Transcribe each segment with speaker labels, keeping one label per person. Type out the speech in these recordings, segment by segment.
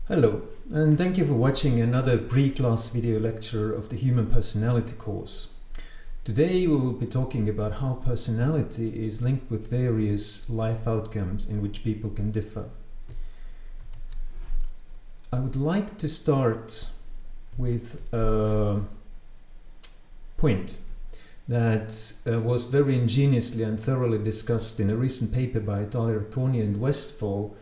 Speaker 1: Hello, and thank you for watching another pre-class video lecture of the Human Personality course. Today we will be talking about how personality is linked with various life outcomes in which people can differ. I would like to start with a point that was very ingeniously and thoroughly discussed in a recent paper by Thaler, Coney and Westphal,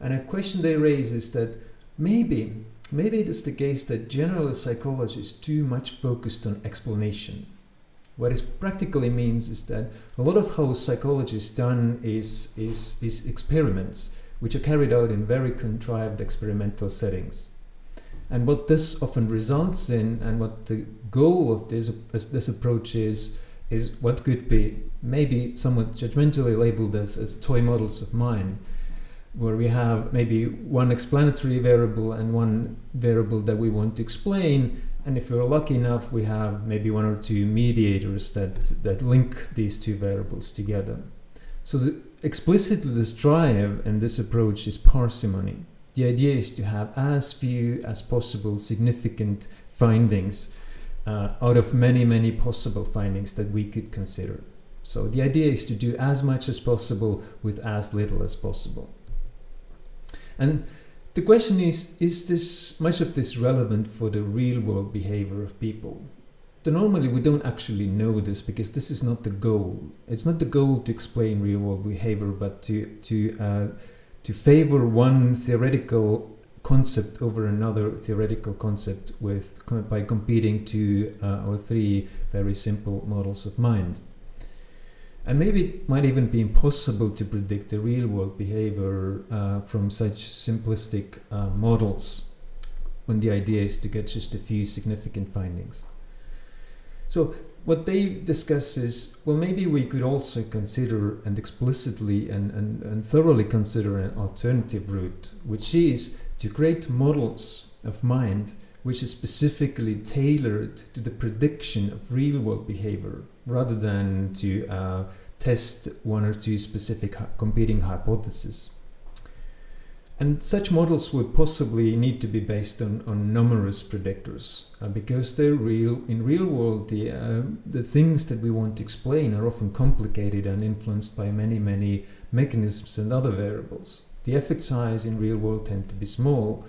Speaker 1: and a question they raise is that Maybe it is the case that general psychology is too much focused on explanation. What it practically means is that a lot of how psychology is done is experiments, which are carried out in very contrived experimental settings. And what this often results in, and what the goal of this approach is what could be maybe somewhat judgmentally labeled as toy models of mind, where we have maybe one explanatory variable and one variable that we want to explain, and if we're lucky enough we have maybe one or two mediators that link these two variables together. So explicitly this drive and this approach is parsimony. The idea is to have as few as possible significant findings out of many possible findings that we could consider. So the idea is to do as much as possible with as little as possible. And the question is much of this relevant for the real world behavior of people? Normally we don't actually know this because this is not the goal. It's not the goal to explain real world behavior, but to favor one theoretical concept over another theoretical concept by competing two or three very simple models of mind. And maybe it might even be impossible to predict the real world behavior from such simplistic models, when the idea is to get just a few significant findings. So what they discuss is, well, maybe we could also consider and explicitly and thoroughly consider an alternative route, which is to create models of mind which is specifically tailored to the prediction of real world behavior, rather than to test one or two specific competing hypotheses. And such models would possibly need to be based on numerous predictors, because in real world the things that we want to explain are often complicated and influenced by many mechanisms and other variables. The effect size in real world tend to be small,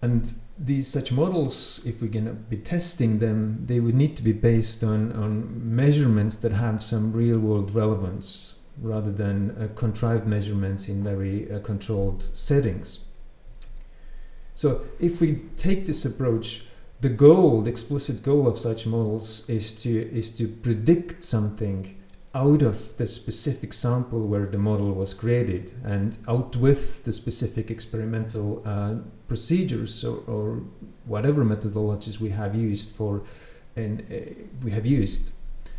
Speaker 1: and such models, if we're going to be testing them, they would need to be based on measurements that have some real world relevance, rather than contrived measurements in very controlled settings. So if we take this approach, the explicit goal of such models is to predict something out of the specific sample where the model was created, and out with the specific experimental procedures or whatever methodologies we have used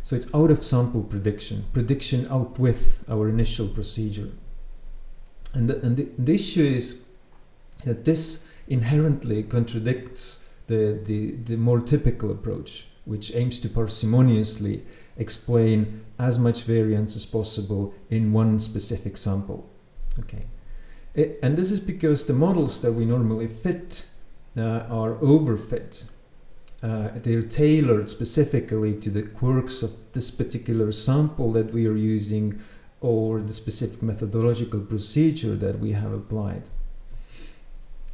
Speaker 1: So it's out of sample prediction out with our initial procedure. And the issue is that this inherently contradicts the more typical approach, which aims to parsimoniously explain as much variance as possible in one specific sample. Okay, and this is because the models that we normally fit are overfit. They're tailored specifically to the quirks of this particular sample that we are using, or the specific methodological procedure that we have applied.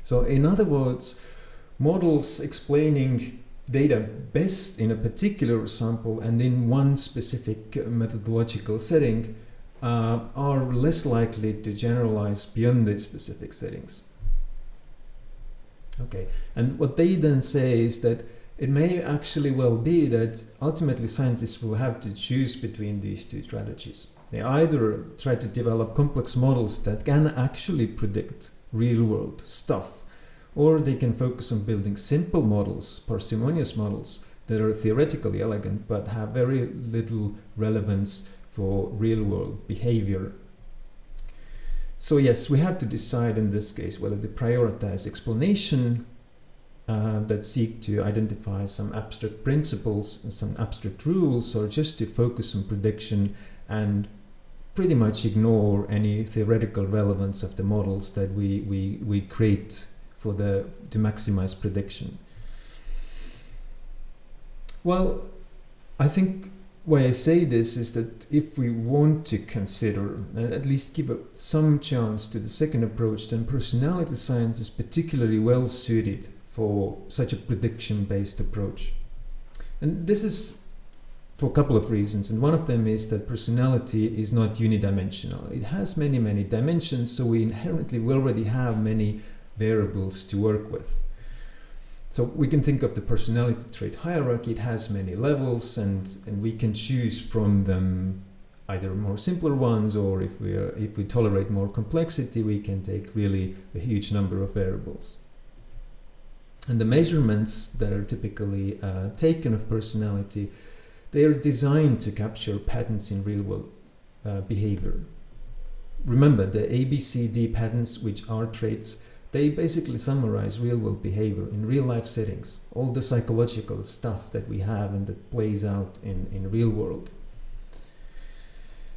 Speaker 1: So in other words, models explaining data best in a particular sample and in one specific methodological setting are less likely to generalize beyond these specific settings. Okay, and what they then say is that it may actually well be that ultimately scientists will have to choose between these two strategies. They either try to develop complex models that can actually predict real world stuff, or they can focus on building simple models, parsimonious models, that are theoretically elegant but have very little relevance for real world behavior. So yes, we have to decide in this case whether to prioritize explanation that seek to identify some abstract principles and some abstract rules, or just to focus on prediction and pretty much ignore any theoretical relevance of the models that we create to maximize prediction. Well, I think why I say this is that if we want to consider and at least give some chance to the second approach, then personality science is particularly well suited for such a prediction-based approach. And this is for a couple of reasons, and one of them is that personality is not unidimensional. It has many, many dimensions, so we inherently already have many variables to work with. So we can think of the personality trait hierarchy. It has many levels, and we can choose from them either more simpler ones, or if we tolerate more complexity, we can take really a huge number of variables. And the measurements that are typically taken of personality, they are designed to capture patterns in real-world behavior. Remember, the ABCD patterns, which are traits, they basically summarize real-world behavior in real-life settings, all the psychological stuff that we have and that plays out in real world.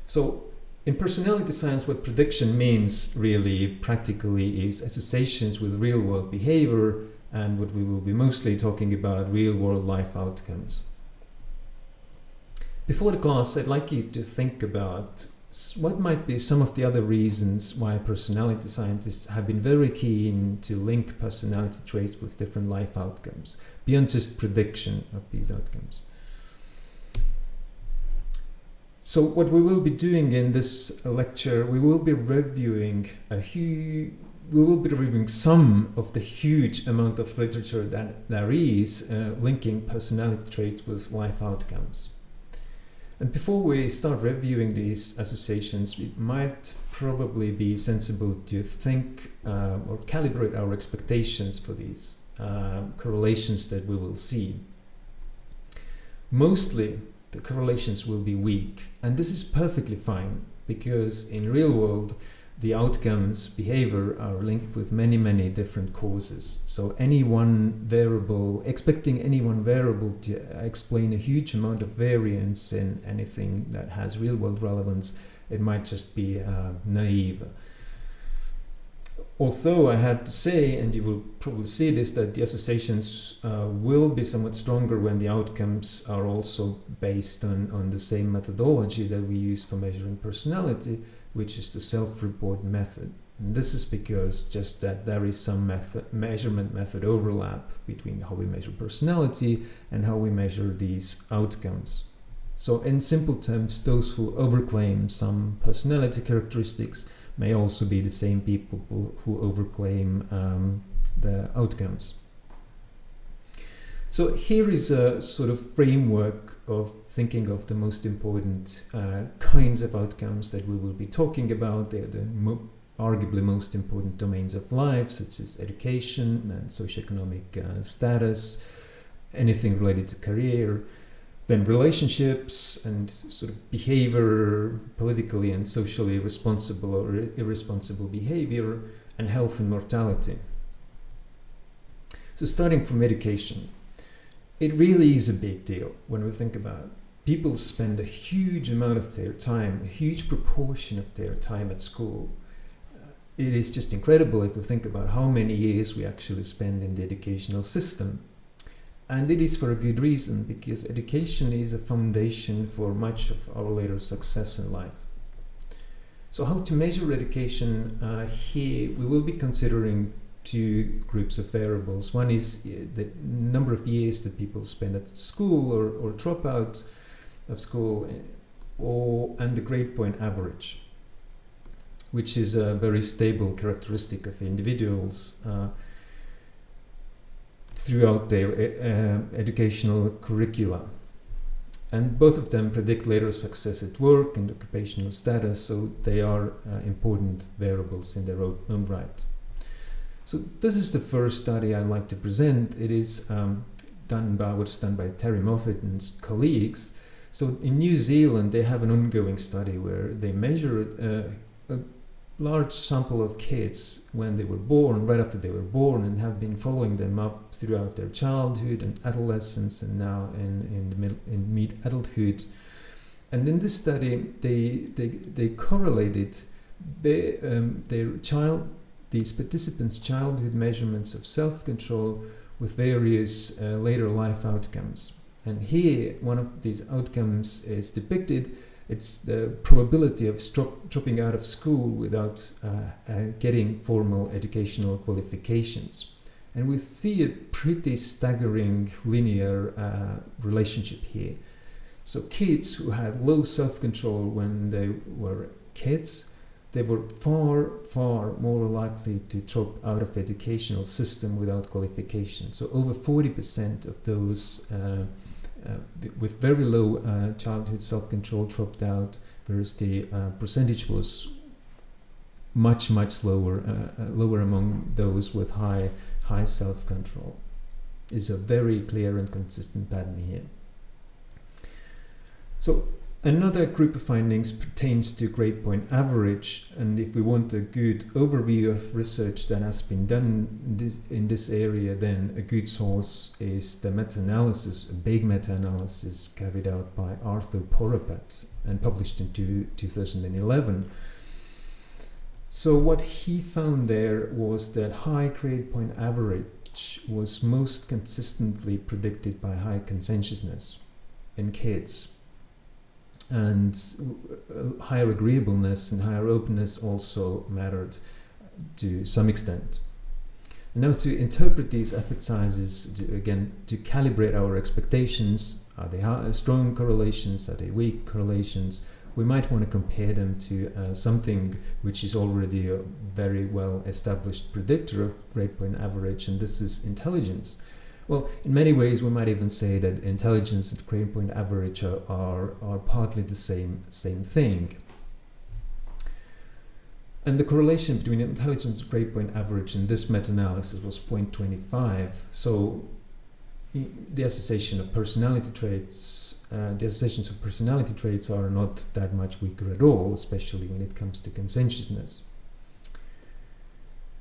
Speaker 1: So in personality science, what prediction means really practically is associations with real-world behavior, and what we will be mostly talking about, real-world life outcomes. Before the class, I'd like you to think about what might be some of the other reasons why personality scientists have been very keen to link personality traits with different life outcomes, beyond just prediction of these outcomes. So what we will be doing in this lecture, we will be reviewing some of the huge amount of literature that there is linking personality traits with life outcomes. And before we start reviewing these associations, it might probably be sensible to think or calibrate our expectations for these correlations that we will see. Mostly, the correlations will be weak, and this is perfectly fine, because in real world, the outcomes, behavior, are linked with many, many different causes. So expecting any one variable to explain a huge amount of variance in anything that has real-world relevance, it might just be naive. Although I have to say, and you will probably see this, that the associations will be somewhat stronger when the outcomes are also based on the same methodology that we use for measuring personality, which is the self-report method. And this is because just that there is some measurement method overlap between how we measure personality and how we measure these outcomes. So in simple terms, those who overclaim some personality characteristics may also be the same people who overclaim the outcomes. So here is a sort of framework of thinking of the most important kinds of outcomes that we will be talking about. They're the arguably most important domains of life, such as education and socioeconomic status, anything related to career, then relationships and sort of behavior, politically and socially responsible or irresponsible behavior, and health and mortality. So starting from education. It really is a big deal when we think about it. People spend a huge amount of their time, a huge proportion of their time at school. It is just incredible if we think about how many years we actually spend in the educational system. And it is for a good reason, because education is a foundation for much of our later success in life. So how to measure education? Here we will be considering two groups of variables. One is the number of years that people spend at school or drop out of school, and the grade point average, which is a very stable characteristic of individuals throughout their educational curricula. And both of them predict later success at work and occupational status, so they are important variables in their own right. So this is the first study I'd like to present. It is done by Terry Moffat and colleagues. So in New Zealand, they have an ongoing study where they measure a large sample of kids when they were born, right after they were born, and have been following them up throughout their childhood and adolescence, and now in mid-adulthood. And in this study, they correlated these participants' childhood measurements of self-control with various later life outcomes. And here, one of these outcomes is depicted. It's the probability of dropping out of school without getting formal educational qualifications. And we see a pretty staggering linear relationship here. So kids who had low self-control when they were kids, they were far, far more likely to drop out of educational system without qualification. So over 40% of those with very low childhood self-control dropped out, whereas the percentage was much lower among those with high self-control. Is a very clear and consistent pattern here. So another group of findings pertains to grade point average, and if we want a good overview of research that has been done in this area, then a good source is the meta-analysis, a big meta-analysis carried out by Arthur Porapat and published in 2011. So what he found there was that high grade point average was most consistently predicted by high conscientiousness in kids. And higher agreeableness and higher openness also mattered to some extent. And now to interpret these effect sizes, to calibrate our expectations, are they strong correlations, are they weak correlations? We might want to compare them to something which is already a very well established predictor of grade point average, and this is intelligence. Well, in many ways, we might even say that intelligence and grade point average are partly the same thing. And the correlation between intelligence and grade point average in this meta-analysis was 0.25. So the association of personality traits, the associations of personality traits are not that much weaker at all, especially when it comes to conscientiousness.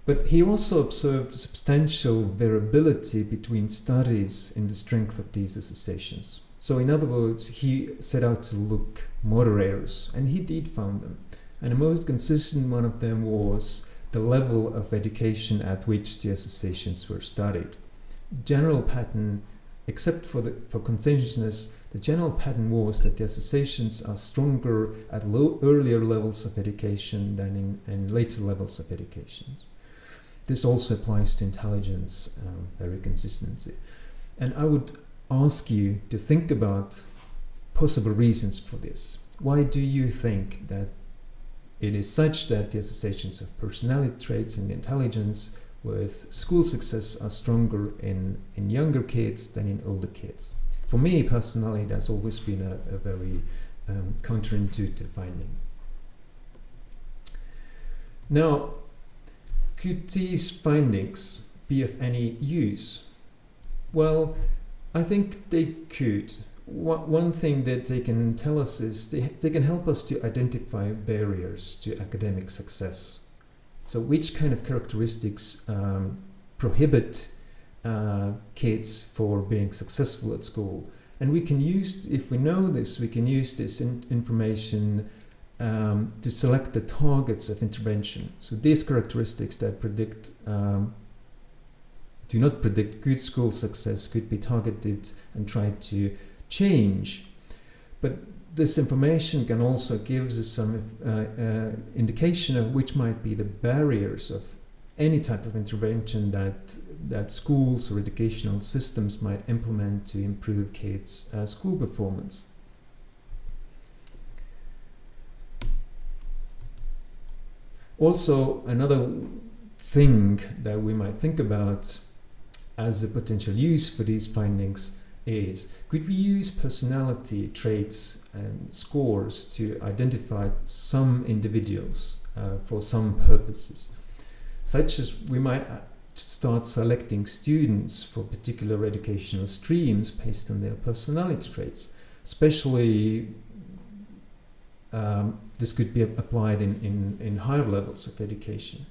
Speaker 1: But he also observed substantial variability between studies in the strength of these associations. So in other words, he set out to look moderators, and he did find them. And the most consistent one of them was the level of education at which the associations were studied. General pattern, except for conscientiousness, the general pattern was that the associations are stronger at earlier levels of education than in later levels of education. This also applies to intelligence, very consistency. And I would ask you to think about possible reasons for this. Why do you think that it is such that the associations of personality traits and intelligence with school success are stronger in younger kids than in older kids? For me personally, that's always been a very counterintuitive finding. Now, could these findings be of any use? Well, I think they could. One thing that they can tell us is they can help us to identify barriers to academic success. So which kind of characteristics prohibit kids for being successful at school? And we can use, if we know this, we can use this information to select the targets of intervention. So these characteristics that do not predict good school success could be targeted and tried to change. But this information can also give us some indication of which might be the barriers of any type of intervention that schools or educational systems might implement to improve kids' school performance. Also, another thing that we might think about as a potential use for these findings is, could we use personality traits and scores to identify some individuals for some purposes, such as we might start selecting students for particular educational streams based on their personality traits, especially this could be applied in higher levels of education.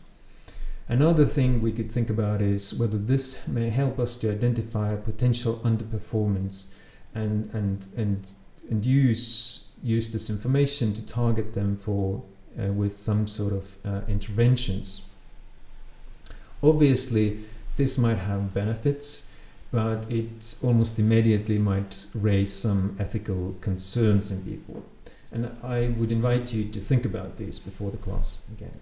Speaker 1: Another thing we could think about is whether this may help us to identify potential underperformance and and use this information to target them for with some sort of interventions. Obviously, this might have benefits, but it almost immediately might raise some ethical concerns in people. And I would invite you to think about this before the class again.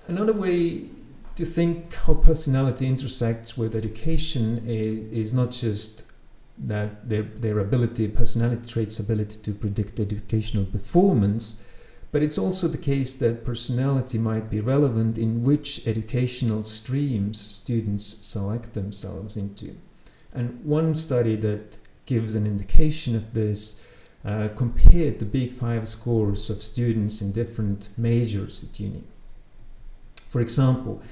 Speaker 1: Another way to think how personality intersects with education is not just that their ability, personality traits' ability to predict educational performance, but it's also the case that personality might be relevant in which educational streams students select themselves into. And one study that gives an indication of this compared the Big Five scores of students in different majors at uni. For example,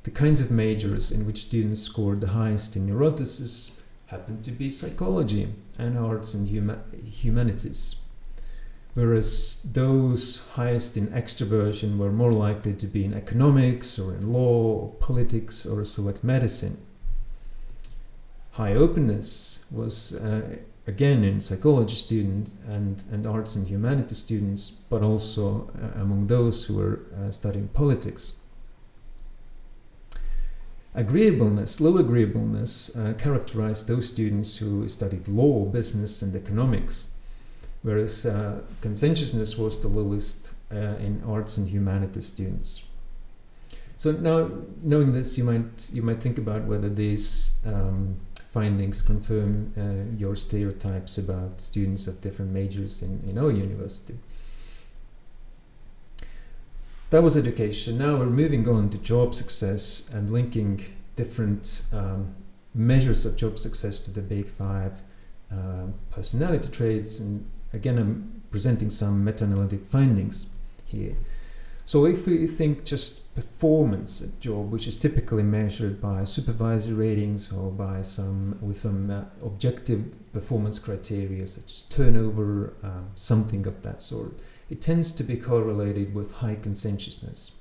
Speaker 1: the kinds of majors in which students scored the highest in neuroticism happened to be psychology and arts and humanities, whereas those highest in extroversion were more likely to be in economics or in law or politics or select medicine. High openness was again in psychology students and arts and humanities students, but also among those who were studying politics. Agreeableness, low agreeableness, characterized those students who studied law, business, and economics, whereas conscientiousness was the lowest in arts and humanities students. So now, knowing this, you might think about whether these findings confirm your stereotypes about students of different majors in our university. That was education. Now we're moving on to job success and linking different measures of job success to the Big Five personality traits. And again, I'm presenting some meta-analytic findings here. So if we think just performance at job, which is typically measured by supervisory ratings or by some objective performance criteria such as turnover, something of that sort, it tends to be correlated with high conscientiousness.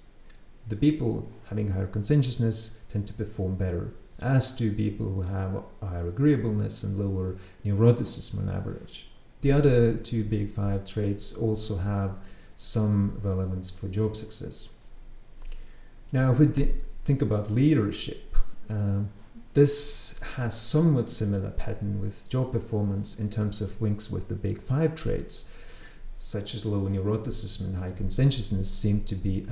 Speaker 1: The people having higher conscientiousness tend to perform better, as do people who have higher agreeableness and lower neuroticism on average. The other two Big Five traits also have some relevance for job success. Now, if we think about leadership, this has somewhat similar pattern with job performance in terms of links with the Big Five traits, such as low neuroticism and high conscientiousness seem to be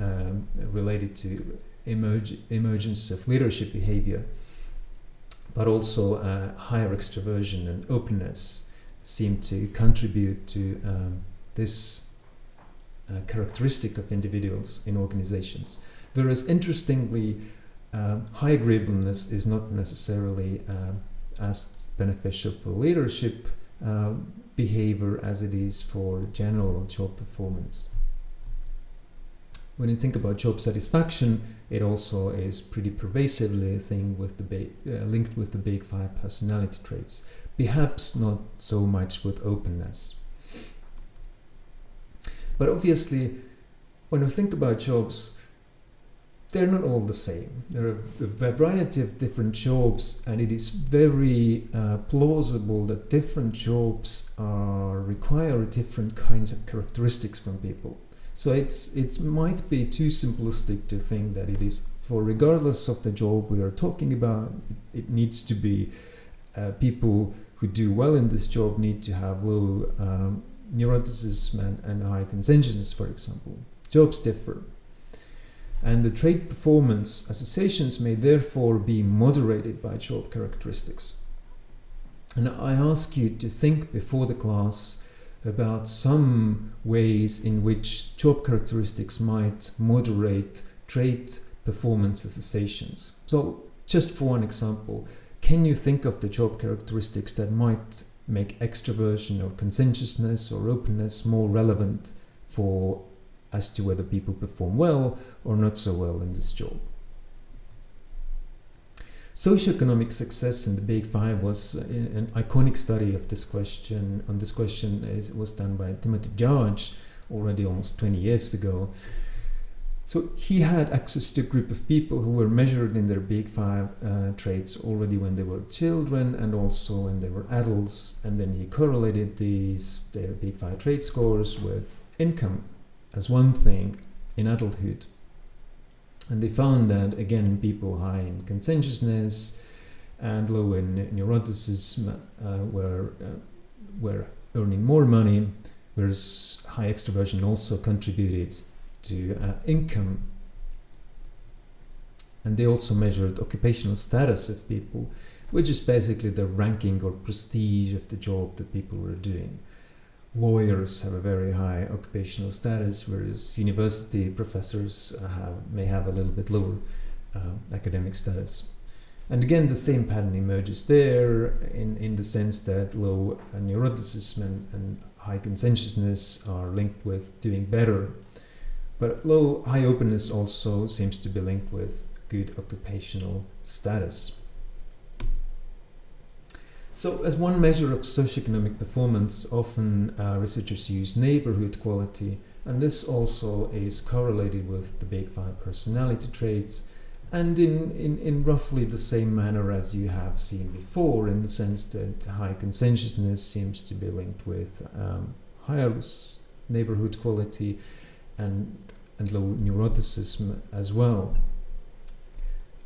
Speaker 1: related to emergence of leadership behavior, but also higher extroversion and openness seem to contribute to this characteristic of individuals in organizations. Whereas interestingly, high agreeableness is not necessarily as beneficial for leadership behavior as it is for general job performance. When you think about job satisfaction, it also is pretty pervasively a thing with linked with the Big Five personality traits, perhaps not so much with openness. But obviously, when we think about jobs, they're not all the same. There are a variety of different jobs, and it is very plausible that different jobs require different kinds of characteristics from people. So it might be too simplistic to think that it is for regardless of the job we are talking about, it needs to be people who do well in this job need to have low neuroticism and high conscientiousness, for example. Jobs differ. And the trait performance associations may therefore be moderated by job characteristics. And I ask you to think before the class about some ways in which job characteristics might moderate trait performance associations. So just for one example, can you think of the job characteristics that might make extroversion or conscientiousness or openness more relevant as to whether people perform well or not so well in this job? Socioeconomic success in the Big Five was an iconic study of this question. On this question was done by Timothy George already almost 20 years ago. So he had access to a group of people who were measured in their big five traits already when they were children and also when they were adults, and then he correlated their big five trait scores with income as one thing in adulthood. And they found that, again, people high in conscientiousness and low in neuroticism were earning more money, whereas high extroversion also contributed to income. And they also measured occupational status of people, which is basically the ranking or prestige of the job that people were doing. Lawyers have a very high occupational status, whereas university professors may have a little bit lower academic status. And again, the same pattern emerges there in the sense that low neuroticism and high conscientiousness are linked with doing better. But high openness also seems to be linked with good occupational status. So as one measure of socioeconomic performance, often researchers use neighborhood quality, and this also is correlated with the big five personality traits, and in roughly the same manner as you have seen before, in the sense that high conscientiousness seems to be linked with higher neighborhood quality and low neuroticism as well.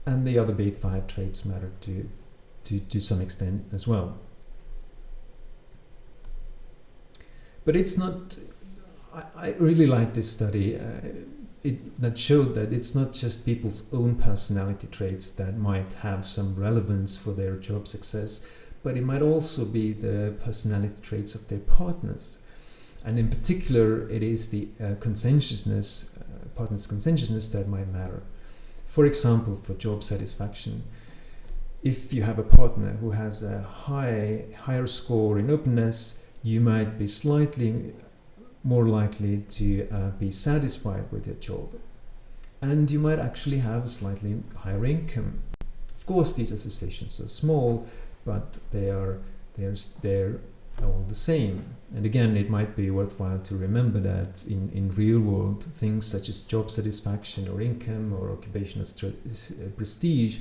Speaker 1: And the other big five traits matter to some extent as well. But it's not, I really like this study that showed that it's not just people's own personality traits that might have some relevance for their job success, but it might also be the personality traits of their partners. And in particular, it is the partner's conscientiousness that might matter. For example, for job satisfaction, if you have a partner who has a higher score in openness, you might be slightly more likely to be satisfied with your job. And you might actually have a slightly higher income. Of course, these associations are small, but they're all the same. And again, it might be worthwhile to remember that in real world, things such as job satisfaction or income or occupational prestige,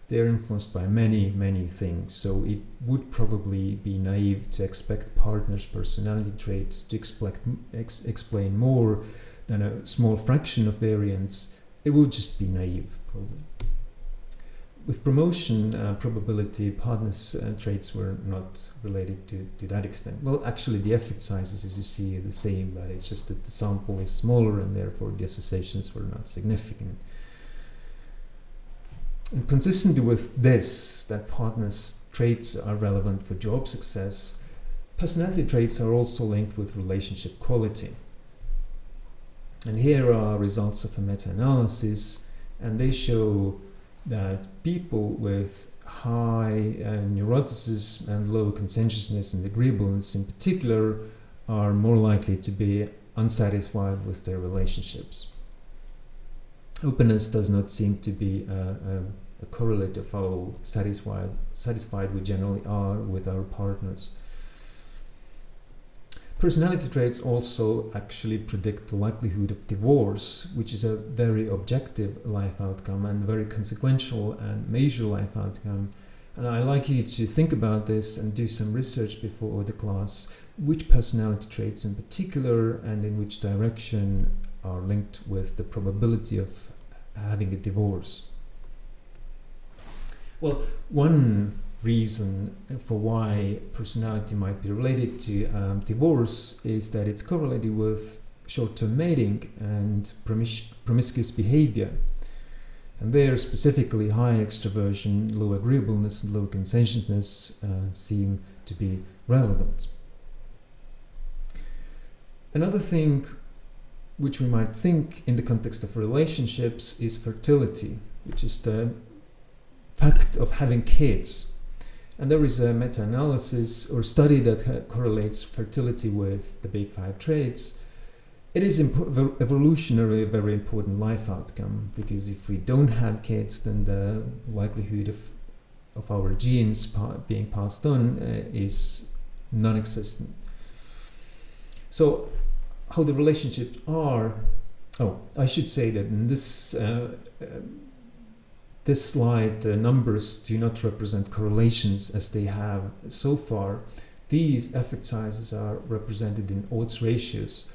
Speaker 1: they're influenced by many, many things. So it would probably be naive to expect partners' personality traits to explain more than a small fraction of variance. It would just be naive, probably. With promotion probability, partners' traits were not related to that extent. Well, actually, the effect sizes, as you see, are the same, but it's just that the sample is smaller and therefore the associations were not significant. And consistently with this, that partners' traits are relevant for job success, personality traits are also linked with relationship quality. And here are results of a meta-analysis, and they show that people with high neuroticism and low conscientiousness and agreeableness in particular are more likely to be unsatisfied with their relationships. Openness does not seem to be a correlate of how satisfied we generally are with our partners. Personality traits also actually predict the likelihood of divorce, which is a very objective life outcome and very consequential and major life outcome. And I'd like you to think about this and do some research before the class, which personality traits in particular and in which direction are linked with the probability of having a divorce. Well, one reason for why personality might be related to divorce is that it's correlated with short-term mating and promiscuous behavior. And there specifically high extroversion, low agreeableness and low conscientiousness seem to be relevant. Another thing which we might think in the context of relationships is fertility, which is the fact of having kids. And there is a meta-analysis or study that correlates fertility with the big five traits. It is evolutionarily a very important life outcome, because if we don't have kids, then the likelihood of our genes being passed on is non-existent. So how the relationships are Oh, I should say that in this slide, the numbers do not represent correlations as they have so far. These effect sizes are represented in odds ratios,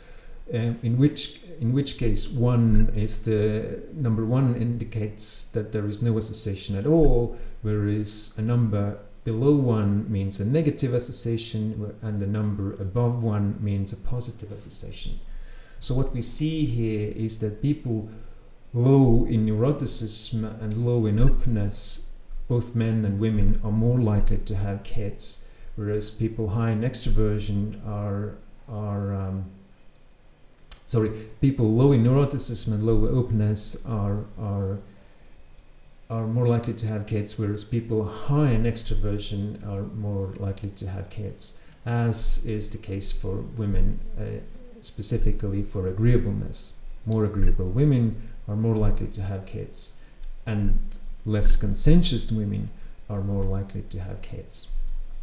Speaker 1: in which case one is the number one indicates that there is no association at all, whereas a number below 1 means a negative association and the number above 1 means a positive association. So what we see here is that people low in neuroticism and low in openness, both men and women, are more likely to have kids, whereas people high in extroversion people low in neuroticism and low openness are more likely to have kids, whereas people high in extroversion are more likely to have kids, as is the case for women, specifically for agreeableness. More agreeable women are more likely to have kids, and less conscientious women are more likely to have kids.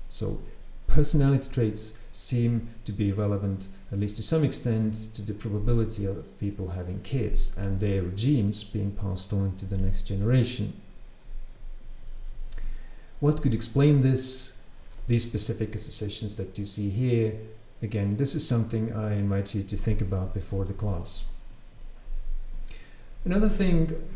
Speaker 1: So personality traits seem to be relevant, at least to some extent, to the probability of people having kids and their genes being passed on to the next generation. What could explain this? These specific associations that you see here. Again, this is something I invite you to think about before the class. Another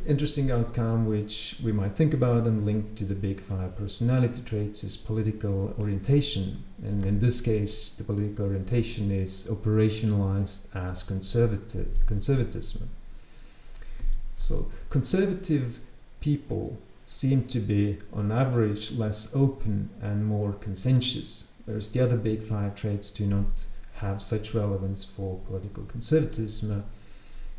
Speaker 1: interesting outcome which we might think about and link to the big 5 personality traits is political orientation. And in this case, the political orientation is operationalized as conservatism. So conservative people seem to be, on average, less open and more conscientious, whereas the other big 5 traits do not have such relevance for political conservatism.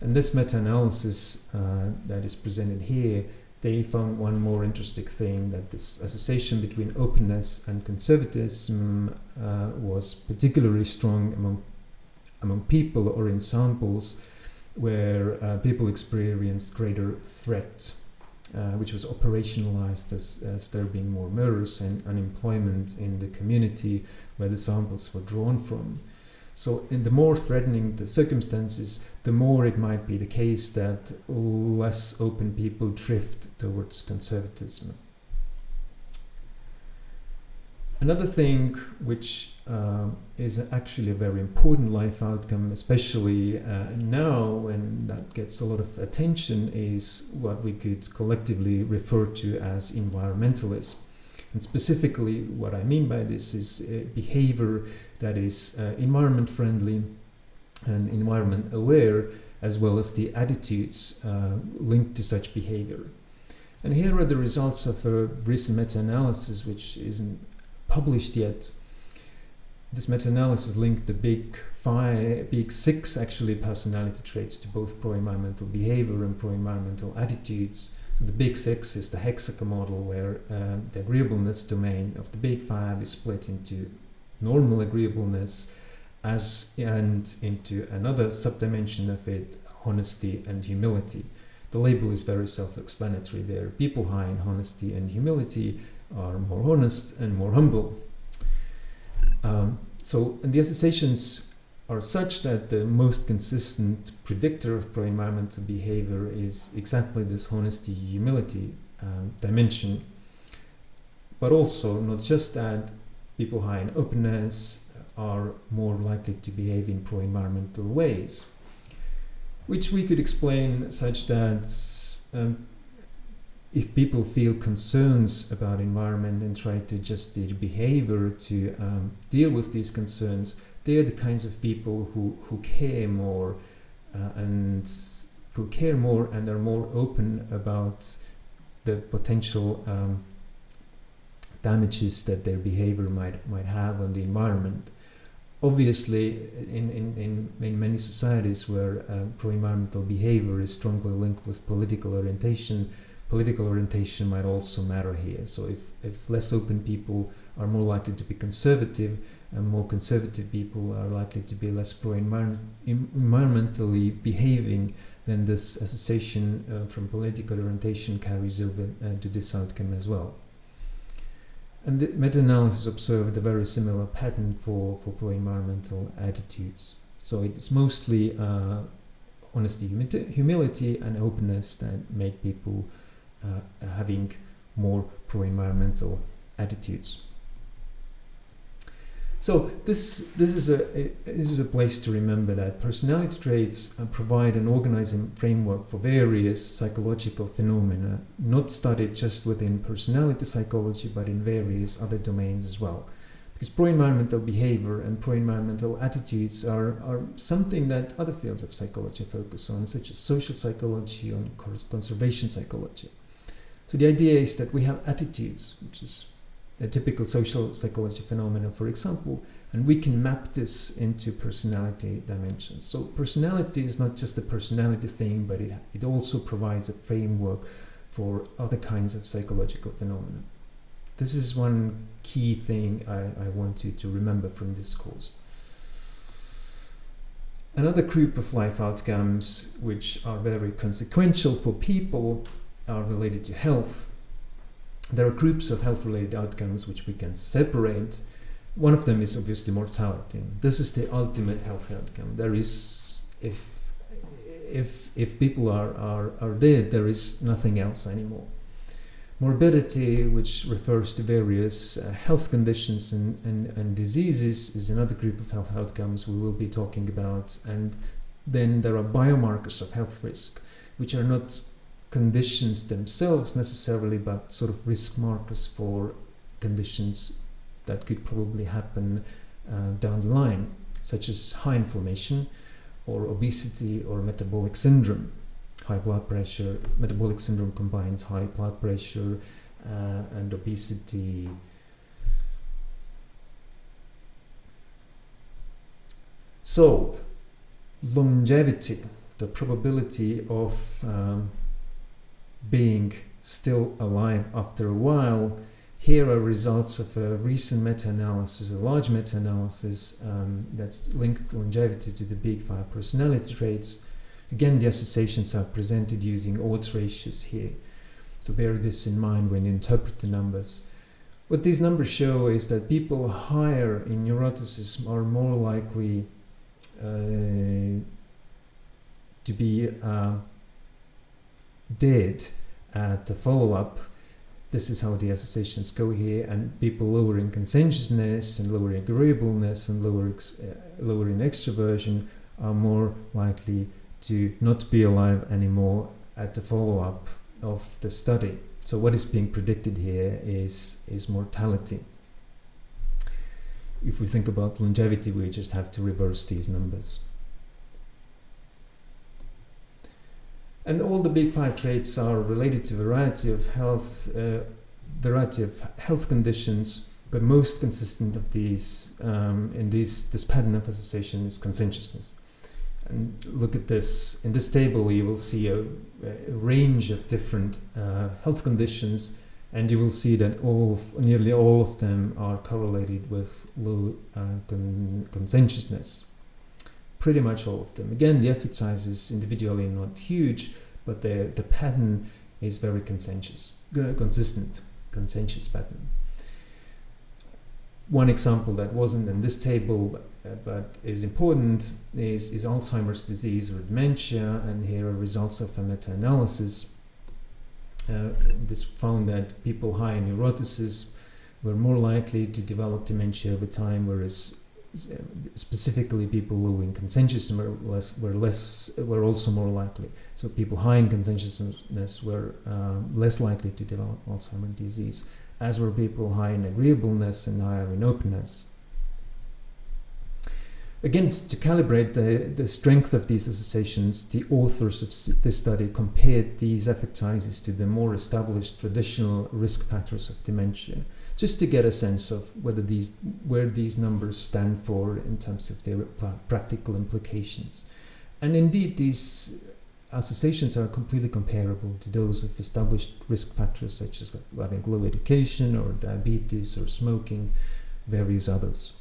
Speaker 1: And this meta-analysis that is presented here, they found one more interesting thing, that this association between openness and conservatism was particularly strong among people or in samples where people experienced greater threat, which was operationalized as there being more murders and unemployment in the community where the samples were drawn from. So in the more threatening the circumstances, the more it might be the case that less open people drift towards conservatism. Another thing which is actually a very important life outcome, especially now when that gets a lot of attention, is what we could collectively refer to as environmentalism. And specifically, what I mean by this is behavior that is environment friendly and environment aware, as well as the attitudes linked to such behavior. And here are the results of a recent meta-analysis which isn't published yet. This meta-analysis linked the big 6 actually personality traits to both pro-environmental behavior and pro-environmental attitudes. So the big 6 is the hexagon model, where the agreeableness domain of the big 5 is split into normal agreeableness and into another subdimension of it, honesty and humility. The label is very self-explanatory there. People high in honesty and humility are more honest and more humble. And the associations are such that the most consistent predictor of pro-environmental behavior is exactly this honesty-humility dimension. But also, not just that, people high in openness are more likely to behave in pro-environmental ways, which we could explain such that if people feel concerns about environment and try to adjust their behavior to deal with these concerns, they are the kinds of people who care more and are more open about the potential damages that their behavior might have on the environment. Obviously, in many societies where pro-environmental behavior is strongly linked with political orientation might also matter here. So if less open people are more likely to be conservative, and more conservative people are likely to be less pro-environmentally behaving, then this association from political orientation carries over to this outcome as well. And the meta-analysis observed a very similar pattern for pro-environmental attitudes. So it is mostly honesty, humility, and openness that make people having more pro-environmental attitudes. So this is a place to remember that personality traits provide an organizing framework for various psychological phenomena, not studied just within personality psychology, but in various other domains as well. Because pro-environmental behavior and pro-environmental attitudes are something that other fields of psychology focus on, such as social psychology and conservation psychology. So the idea is that we have attitudes, which is a typical social psychology phenomenon, for example, and we can map this into personality dimensions. So personality is not just a personality thing, but it also provides a framework for other kinds of psychological phenomena. This is one key thing I want you to remember from this course. Another group of life outcomes which are very consequential for people are related to health. There are groups of health-related outcomes which we can separate. One of them is obviously mortality. This is the ultimate health outcome. There is, if people are dead, there is nothing else anymore. Morbidity, which refers to various health conditions and diseases, is another group of health outcomes we will be talking about. And then there are biomarkers of health risk, which are not conditions themselves necessarily, but sort of risk markers for conditions that could probably happen down the line, such as high inflammation or obesity or metabolic syndrome. High blood pressure, metabolic syndrome combines high blood pressure and obesity. So, longevity, the probability of being still alive after a while. Here are results of a recent meta-analysis, a large meta-analysis that's linked longevity to the big 5 personality traits. Again, the associations are presented using odds ratios here. So bear this in mind when you interpret the numbers. What these numbers show is that people higher in neuroticism are more likely to be dead at the follow-up. This is how the associations go here, and people lower in conscientiousness and lower in agreeableness and lower in extroversion are more likely to not be alive anymore at the follow-up of the study. So what is being predicted here is mortality. If we think about longevity, we just have to reverse these numbers. And all the big 5 traits are related to a variety of health conditions, but most consistent of these in this pattern of association is conscientiousness. And look at this. In this table, you will see a range of different health conditions, and you will see that nearly all of them are correlated with low conscientiousness. Pretty much all of them. Again, the effect size is individually not huge, but the pattern is very consistent, conscientious pattern. One example that wasn't in this table but is important is Alzheimer's disease or dementia, and here are results of a meta-analysis. This found that people high in neuroticism were more likely to develop dementia over time, whereas specifically people low in conscientiousness were also more likely. So people high in conscientiousness were less likely to develop Alzheimer's disease, as were people high in agreeableness and higher in openness. Again, to calibrate the strength of these associations, the authors of this study compared these effect sizes to the more established traditional risk factors of dementia, just to get a sense of where these numbers stand for in terms of their practical implications. And indeed, these associations are completely comparable to those of established risk factors such as having low education or diabetes or smoking, various others.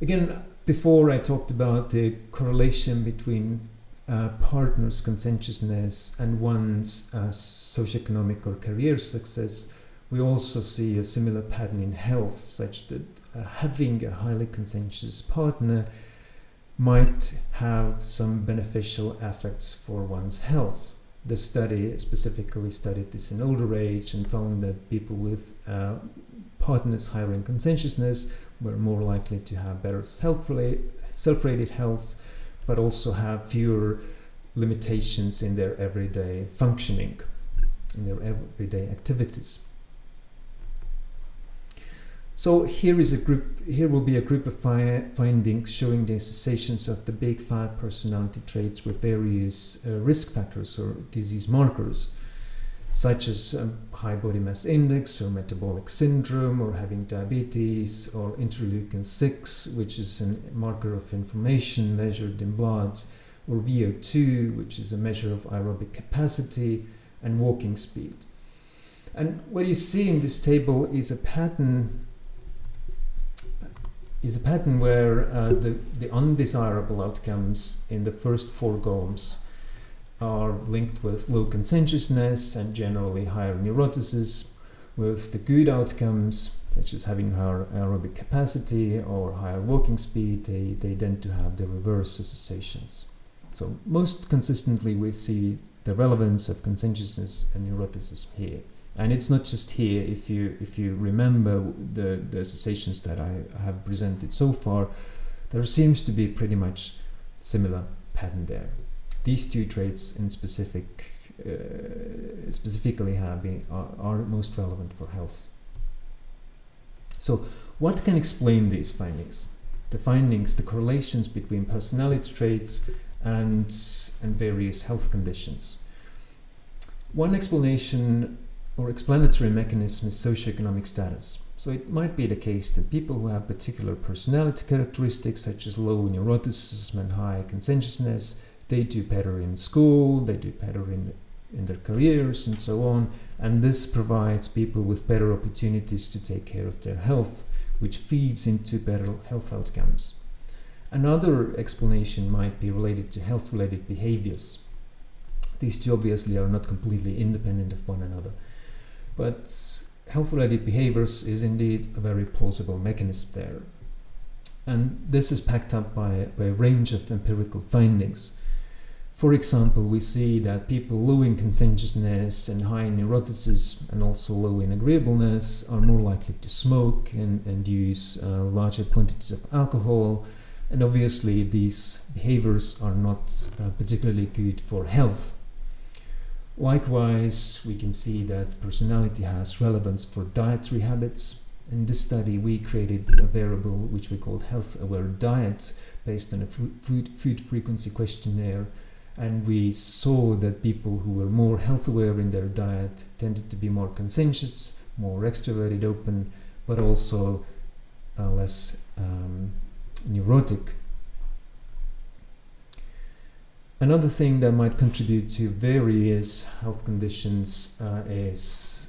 Speaker 1: Again, before I talked about the correlation between partners' conscientiousness and one's socioeconomic or career success, we also see a similar pattern in health, such that having a highly conscientious partner might have some beneficial effects for one's health. The study specifically studied this in older age and found that people with partners higher in conscientiousness were more likely to have better self-rated health, but also have fewer limitations in their everyday functioning, in their everyday activities. So here will be a group of findings showing the associations of the big 5 personality traits with various risk factors or disease markers, such as high body mass index or metabolic syndrome or having diabetes or interleukin 6, which is a marker of inflammation measured in blood, or VO2, which is a measure of aerobic capacity, and walking speed. And what you see in this table is a pattern where the undesirable outcomes in the first 4 columns are linked with low conscientiousness and generally higher neuroticism, with the good outcomes, such as having higher aerobic capacity or higher walking speed, they tend to have the reverse associations. So most consistently we see the relevance of conscientiousness and neuroticism here. And it's not just here. If you remember the associations that I have presented so far, there seems to be pretty much similar pattern there. These 2 traits in specifically are most relevant for health. So what can explain these findings? The correlations between personality traits and various health conditions. One explanation or explanatory mechanism is socioeconomic status. So it might be the case that people who have particular personality characteristics such as low neuroticism and high conscientiousness, they do better in school, they do better in their careers and so on, and this provides people with better opportunities to take care of their health, which feeds into better health outcomes. Another explanation might be related to health-related behaviors. These 2 obviously are not completely independent of one another. But health-related behaviors is indeed a very plausible mechanism there. And this is backed up by a range of empirical findings. For example, we see that people low in conscientiousness and high in neuroticism and also low in agreeableness are more likely to smoke and use larger quantities of alcohol. And obviously these behaviors are not particularly good for health. Likewise, we can see that personality has relevance for dietary habits. In this study, we created a variable which we called health-aware diet based on a food frequency questionnaire, and we saw that people who were more health-aware in their diet tended to be more conscientious, more extroverted, open, but also less neurotic. Another thing that might contribute to various health conditions is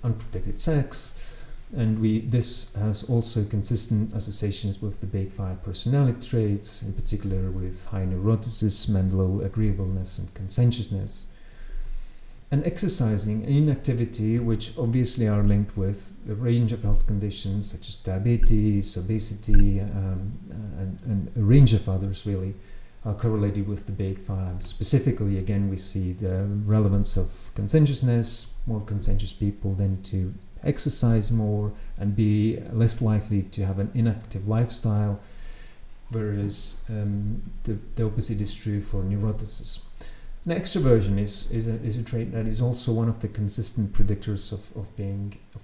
Speaker 1: unprotected sex, and this has also consistent associations with the big 5 personality traits, in particular with high neuroticism and low agreeableness and conscientiousness. And exercising and inactivity, which obviously are linked with a range of health conditions such as diabetes, obesity, and a range of others really, are correlated with the big 5. Specifically, again, we see the relevance of conscientiousness. More conscientious people tend to exercise more and be less likely to have an inactive lifestyle, whereas the opposite is true for neuroticism. Now, extroversion is a trait that is also one of the consistent predictors of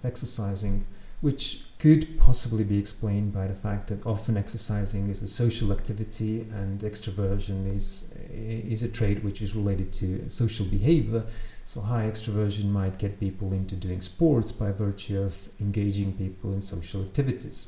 Speaker 1: exercising, which could possibly be explained by the fact that often exercising is a social activity and extroversion is a trait which is related to social behavior. So high extroversion might get people into doing sports by virtue of engaging people in social activities.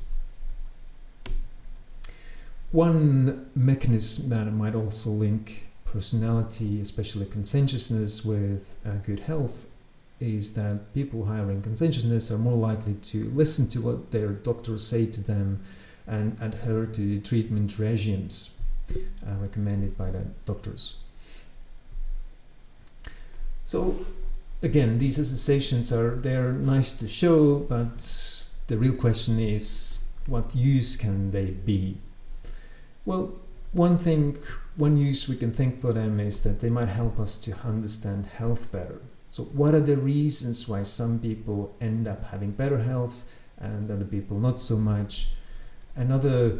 Speaker 1: One mechanism that might also link personality, especially conscientiousness, with good health is that people higher in conscientiousness are more likely to listen to what their doctors say to them and adhere to the treatment regimes recommended by the doctors. So again, these associations they're nice to show, but the real question is, what use can they be? Well, One use we can think for them is that they might help us to understand health better. So what are the reasons why some people end up having better health and other people not so much? Another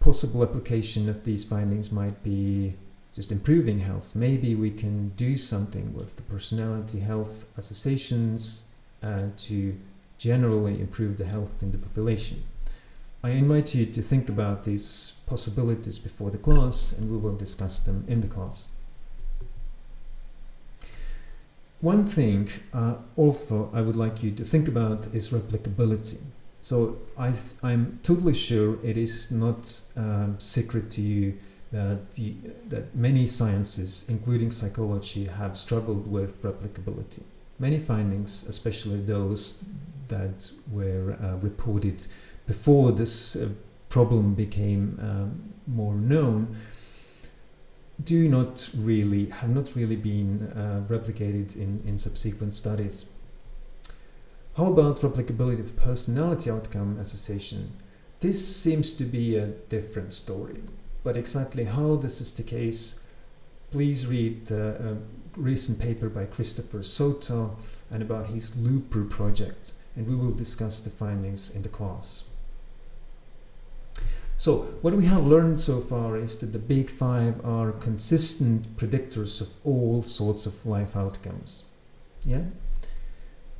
Speaker 1: possible application of these findings might be just improving health. Maybe we can do something with the personality health associations to generally improve the health in the population. I invite you to think about these possibilities before the class, and we will discuss them in the class. One thing also I would like you to think about is replicability. So I'm totally sure it is not secret to you that many sciences, including psychology, have struggled with replicability. Many findings, especially those that were reported before this problem became more known, have not really been replicated in subsequent studies. How about replicability of personality outcome association? This seems to be a different story, but exactly how this is the case, please read a recent paper by Christopher Soto and about his Looper project, and we will discuss the findings in the class. So what we have learned so far is that the big five are consistent predictors of all sorts of life outcomes. Yeah?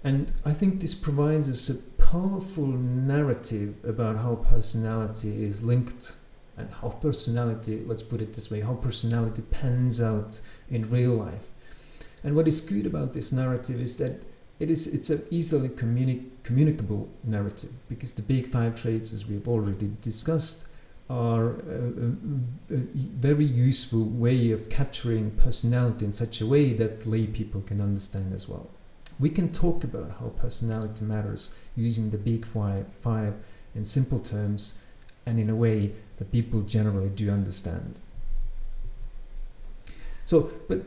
Speaker 1: And I think this provides us a powerful narrative about how personality is linked and how personality, let's put it this way, how personality pans out in real life. And what is good about this narrative is that it's an easily communicable narrative, because the big five traits, as we've already discussed, are a very useful way of capturing personality in such a way that lay people can understand as well. We can talk about how personality matters using the big five in simple terms and in a way that people generally do understand. So, but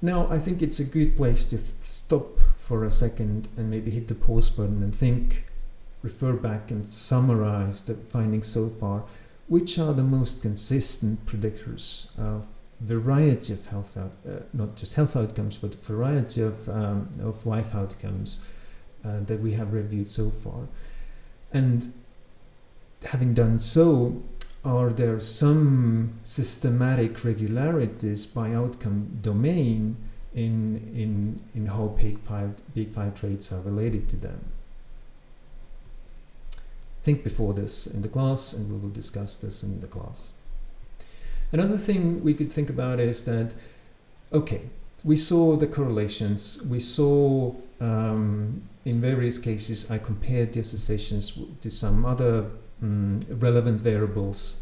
Speaker 1: now I think it's a good place to stop for a second and maybe hit the pause button and think, refer back and summarize the findings so far. Which are the most consistent predictors of variety of health, not just health outcomes, but variety of life outcomes that we have reviewed so far? And having done so, are there some systematic regularities by outcome domain in how big five traits are related to them? Think before this in the class, and we will discuss this in the class. Another thing we could think about is that, okay, we saw the correlations, we saw in various cases I compared the associations to some other relevant variables,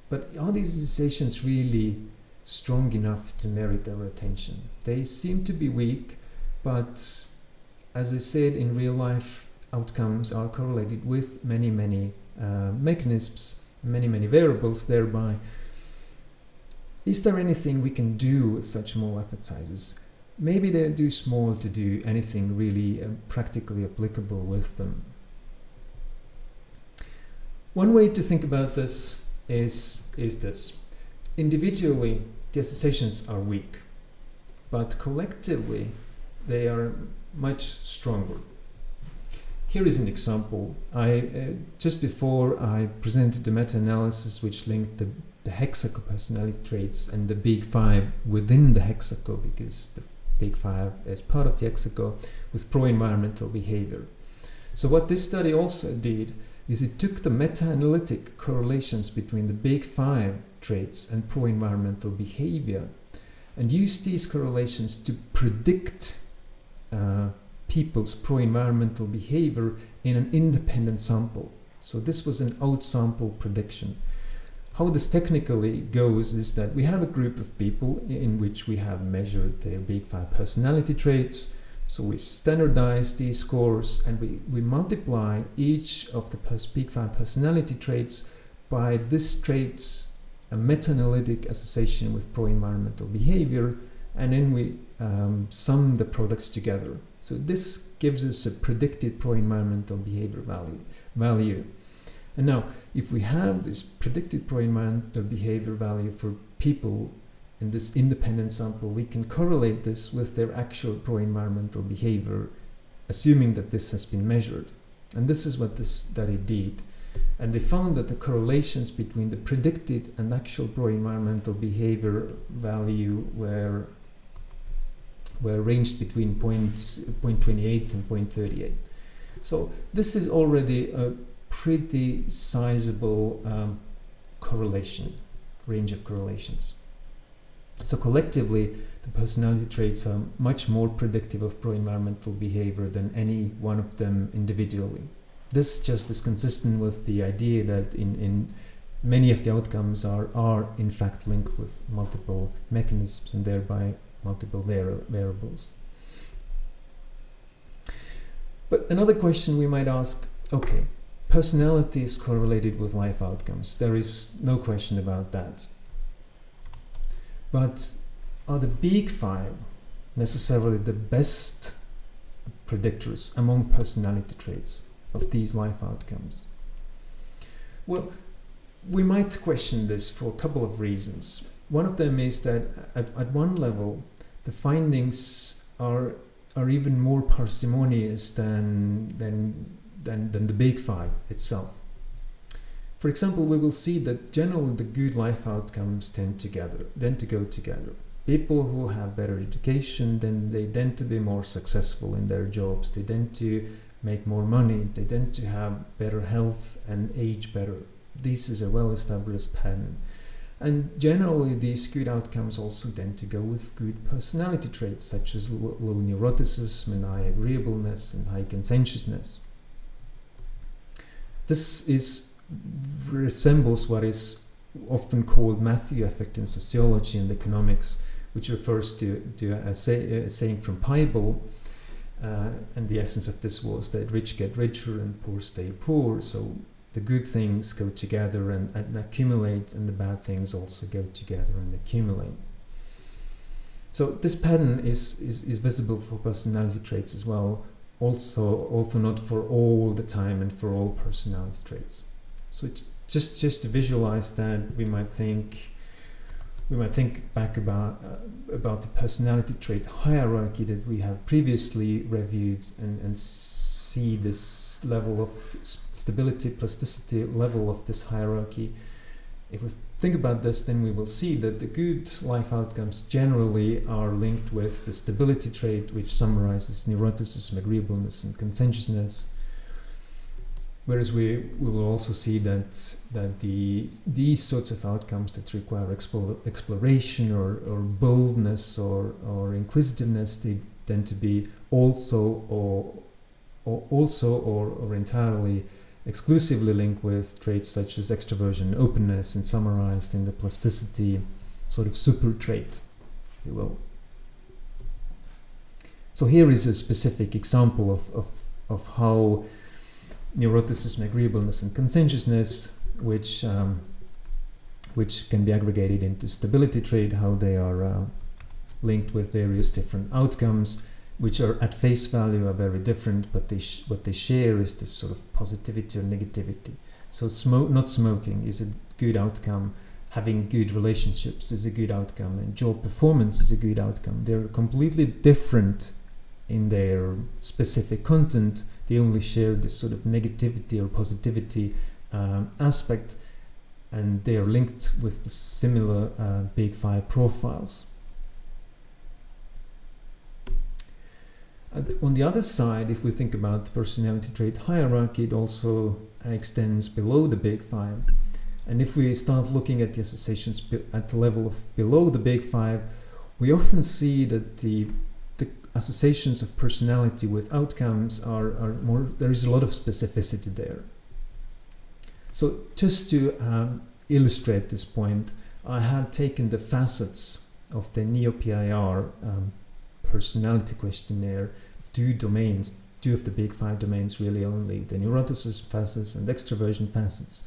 Speaker 1: but are these associations really strong enough to merit our attention? They seem to be weak, but as I said, in real life, outcomes are correlated with many mechanisms, many variables thereby. Is there anything we can do with such small effort sizes? Maybe they're too small to do anything really practically applicable with them. One way to think about this is this. Individually, the associations are weak, but collectively, they are much stronger. Here is an example. Just before I presented the meta-analysis which linked the hexaco personality traits and the big five within the hexaco, because the big five is part of the hexaco, with pro-environmental behavior. So what this study also did is it took the meta-analytic correlations between the big five traits and pro-environmental behavior and used these correlations to predict people's pro-environmental behavior in an independent sample. So this was an outsample prediction. How this technically goes is that we have a group of people in which we have measured their big five personality traits. So we standardize these scores and we multiply each of the big five personality traits by this trait's a meta-analytic association with pro-environmental behavior, and then we sum the products together. So this gives us a predicted pro-environmental behavior value. And now, if we have this predicted pro-environmental behavior value for people in this independent sample, we can correlate this with their actual pro-environmental behavior, assuming that this has been measured. And this is what this study did. And they found that the correlations between the predicted and actual pro-environmental behavior value were ranged between 0.28 and 0.38. So this is already a pretty sizable correlation, range of correlations. So collectively, the personality traits are much more predictive of pro-environmental behavior than any one of them individually. This just is consistent with the idea that in many of the outcomes are in fact linked with multiple mechanisms and thereby multiple variables. But another question we might ask, okay, personality is correlated with life outcomes. There is no question about that. But are the big five necessarily the best predictors among personality traits of these life outcomes? Well, we might question this for a couple of reasons. One of them is that at one level, the findings are even more parsimonious than the big five itself. For example, we will see that generally the good life outcomes tend to go together. People who have better education, then they tend to be more successful in their jobs. They tend to make more money. They tend to have better health and age better. This is a well-established pattern. And generally, these good outcomes also tend to go with good personality traits, such as low neuroticism and high agreeableness and high conscientiousness. This resembles what is often called Matthew effect in sociology and economics, which refers to a saying from Bible. And the essence of this was that rich get richer and poor stay poor. So the good things go together and accumulate, and the bad things also go together and accumulate. So this pattern is visible for personality traits as well, also not for all the time and for all personality traits. So just to visualize that, we might think back about the personality trait hierarchy that we have previously reviewed and see this level of stability, plasticity level of this hierarchy. If we think about this, then we will see that the good life outcomes generally are linked with the stability trait, which summarizes neuroticism, agreeableness, and conscientiousness. Whereas we will also see that these sorts of outcomes that require exploration or boldness or inquisitiveness, they tend to be also or entirely exclusively linked with traits such as extroversion and openness, and summarized in the plasticity sort of super trait, if you will. So here is a specific example of how neuroticism, agreeableness, and conscientiousness, which can be aggregated into stability trait, how they are linked with various different outcomes, which are at face value are very different, but what they share is this sort of positivity or negativity. So not smoking is a good outcome, having good relationships is a good outcome, and job performance is a good outcome. They're completely different in their specific content. They only share this sort of negativity or positivity aspect, and they are linked with the similar big five profiles. And on the other side, if we think about the personality trait hierarchy, it also extends below the big five. And if we start looking at the associations at the level of below the big five, we often see that the associations of personality with outcomes are more, there is a lot of specificity there. So just to illustrate this point, I have taken the facets of the NEO-PIR personality questionnaire, two domains, two of the big five domains really only, the neuroticism facets and extroversion facets,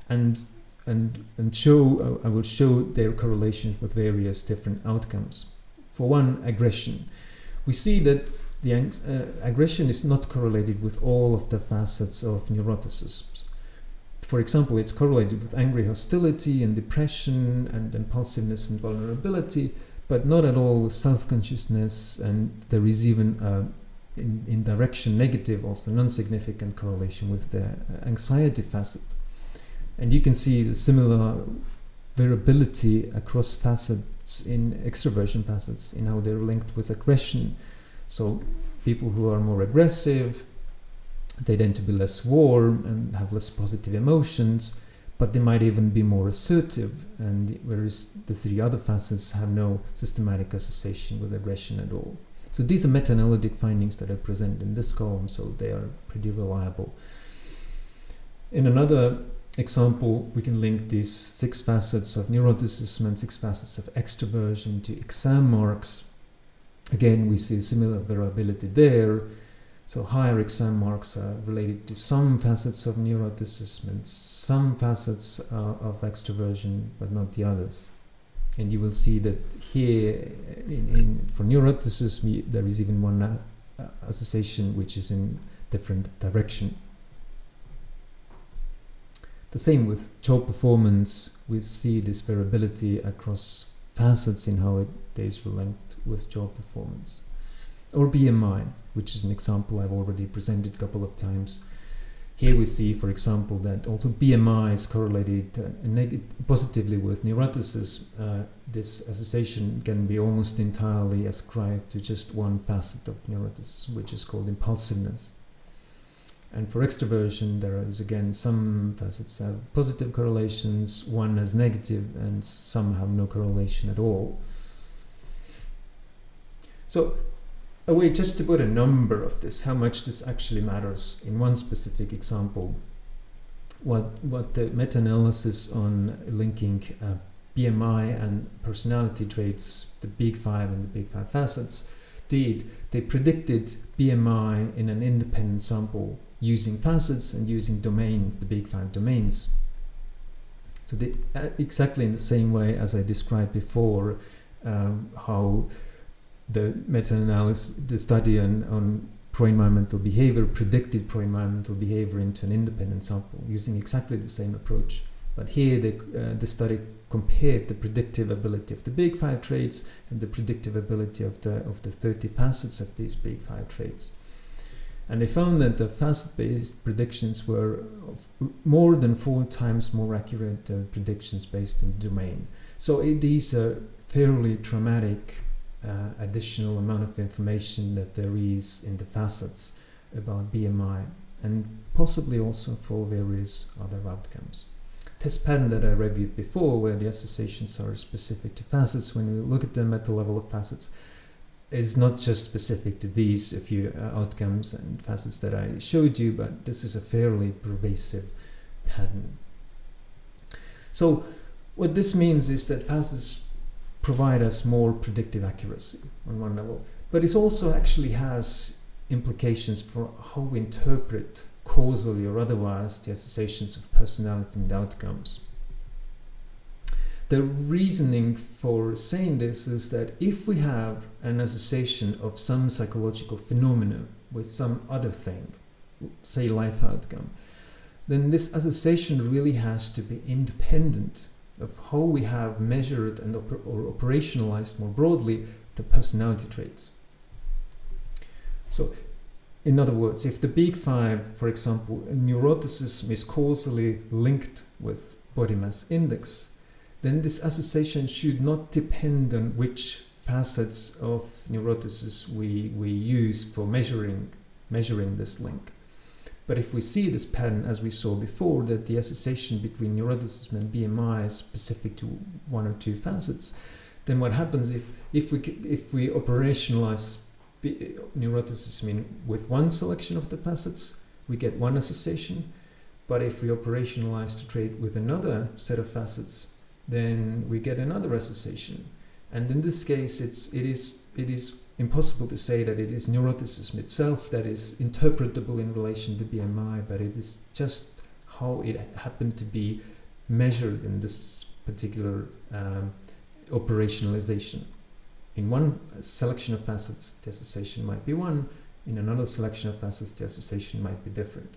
Speaker 1: and I will show their correlation with various different outcomes. For one, aggression. We see that the aggression is not correlated with all of the facets of neuroticism. for example, it's correlated with angry hostility and depression and impulsiveness and vulnerability, but not at all with self-consciousness, and there is even in direction negative, also non-significant correlation with the anxiety facet. And you can see the similar variability across facets in extroversion facets in how they're linked with aggression. So people who are more aggressive, they tend to be less warm and have less positive emotions, but they might even be more assertive, and whereas the three other facets have no systematic association with aggression at all. So these are meta-analytic findings that are present in this column, so they are pretty reliable. In another example, we can link these 6 facets of neuroticism and 6 facets of extroversion to exam marks. Again, we see similar variability there. So higher exam marks are related to some facets of neuroticism and some facets of extroversion, but not the others. And you will see that here, for neuroticism, there is even one association which is in different direction. The same with job performance. We see this variability across facets in how it is linked with job performance. Or BMI, which is an example I've already presented a couple of times. Here we see, for example, that also BMI is correlated positively with neuroticism. This association can be almost entirely ascribed to just one facet of neuroticism, which is called impulsiveness. And for extroversion, there is again some facets have positive correlations, one has negative, and some have no correlation at all. So a way just to put a number of this, how much this actually matters in one specific example, what the meta-analysis on linking BMI and personality traits, the big 5 and the big 5 facets, did, they predicted BMI in an independent sample using facets and using domains, the big 5 domains. So they, exactly in the same way as I described before, how the meta-analysis, the study on pro-environmental behavior predicted pro-environmental behavior into an independent sample using exactly the same approach. But here the study compared the predictive ability of the big 5 traits and the predictive ability of the 30 facets of these big 5 traits. And they found that the facet-based predictions were more than 4 times more accurate than predictions based in the domain. So it is a fairly dramatic additional amount of information that there is in the facets about BMI, and possibly also for various other outcomes. Test pattern that I reviewed before, where the associations are specific to facets, when we look at them at the level of facets, is not just specific to these few outcomes and facets that I showed you, but this is a fairly pervasive pattern. So what this means is that facets provide us more predictive accuracy on one level, but it also actually has implications for how we interpret causally or otherwise the associations of personality and outcomes. The reasoning for saying this is that if we have an association of some psychological phenomena with some other thing, say life outcome, then this association really has to be independent of how we have measured and or operationalized more broadly the personality traits. So, in other words, if the big 5, for example, neuroticism is causally linked with body mass index, then this association should not depend on which facets of neuroticism we use for measuring this link. But if we see this pattern, as we saw before, that the association between neuroticism and BMI is specific to 1 or 2 facets, then what happens if we operationalize neuroticism with one selection of the facets, we get one association. But if we operationalize the trait with another set of facets, then we get another association. And in this case, it is impossible to say that it is neuroticism itself that is interpretable in relation to BMI, but it is just how it happened to be measured in this particular operationalization. In one selection of facets, the association might be one. In another selection of facets, the association might be different.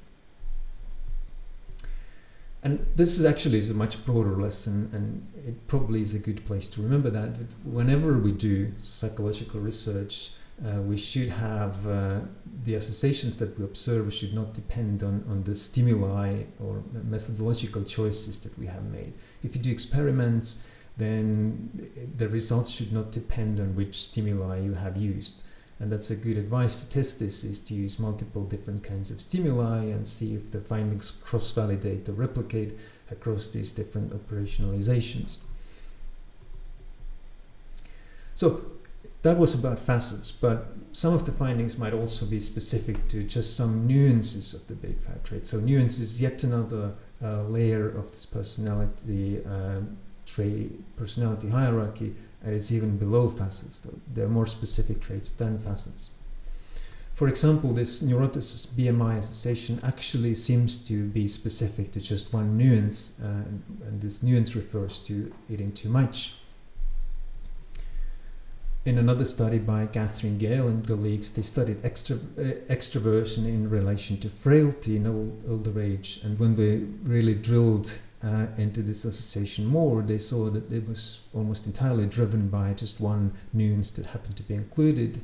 Speaker 1: And this is actually a much broader lesson, and it probably is a good place to remember that whenever we do psychological research, we should have the associations that we observe should not depend on the stimuli or methodological choices that we have made. If you do experiments, then the results should not depend on which stimuli you have used. And that's a good advice to test this, is to use multiple different kinds of stimuli and see if the findings cross-validate or replicate across these different operationalizations. So that was about facets, but some of the findings might also be specific to just some nuances of the big five traits. So nuance is yet another layer of this personality personality hierarchy, and it's even below facets. There are more specific traits than facets. For example, this neuroticism BMI association actually seems to be specific to just one nuance, and this nuance refers to eating too much. In another study by Catherine Gale and colleagues, they studied extroversion in relation to frailty in older age, and when they really drilled into this association more, they saw that it was almost entirely driven by just one nuance that happened to be included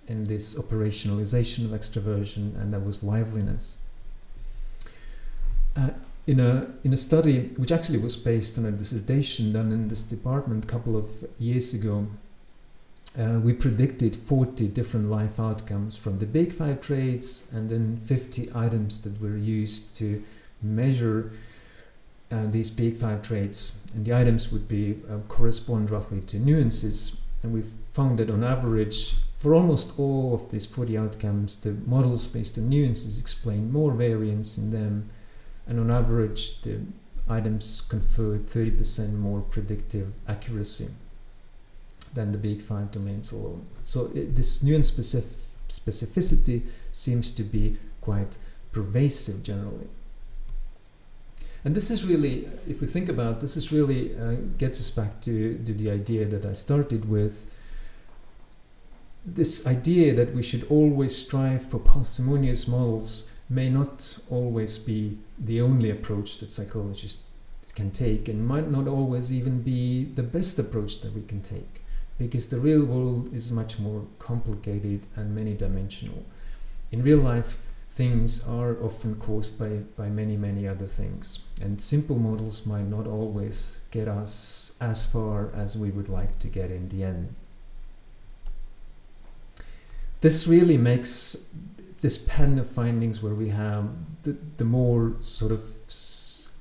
Speaker 1: in this operationalization of extroversion, and that was liveliness. In a study which actually was based on a dissertation done in this department a couple of years ago, we predicted 40 different life outcomes from the big five traits, and then 50 items that were used to measure these big five traits, and the items would be correspond roughly to nuances, and we found that on average for almost all of these 40 outcomes, the models based on nuances explain more variance in them, and on average the items conferred 30% more predictive accuracy than the big five domains alone. So this nuance specificity seems to be quite pervasive generally. And this is really, if we think about this, is really gets us back to the idea that I started with. This idea that we should always strive for parsimonious models may not always be the only approach that psychologists can take, and might not always even be the best approach that we can take, because the real world is much more complicated and many-dimensional. In real life, things are often caused by many other things, and simple models might not always get us as far as we would like to get in the end. This really makes this pattern of findings where we have the more sort of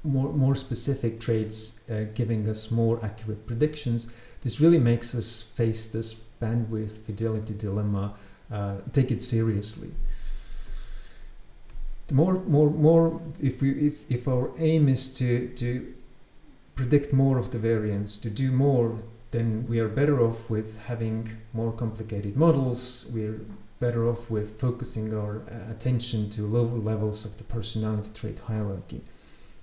Speaker 1: more specific traits giving us more accurate predictions. This really makes us face this bandwidth fidelity dilemma, take it seriously. The more if our aim is to predict more of the variance, to do more, then we are better off with having more complicated models. We're better off with focusing our attention to lower levels of the personality trait hierarchy.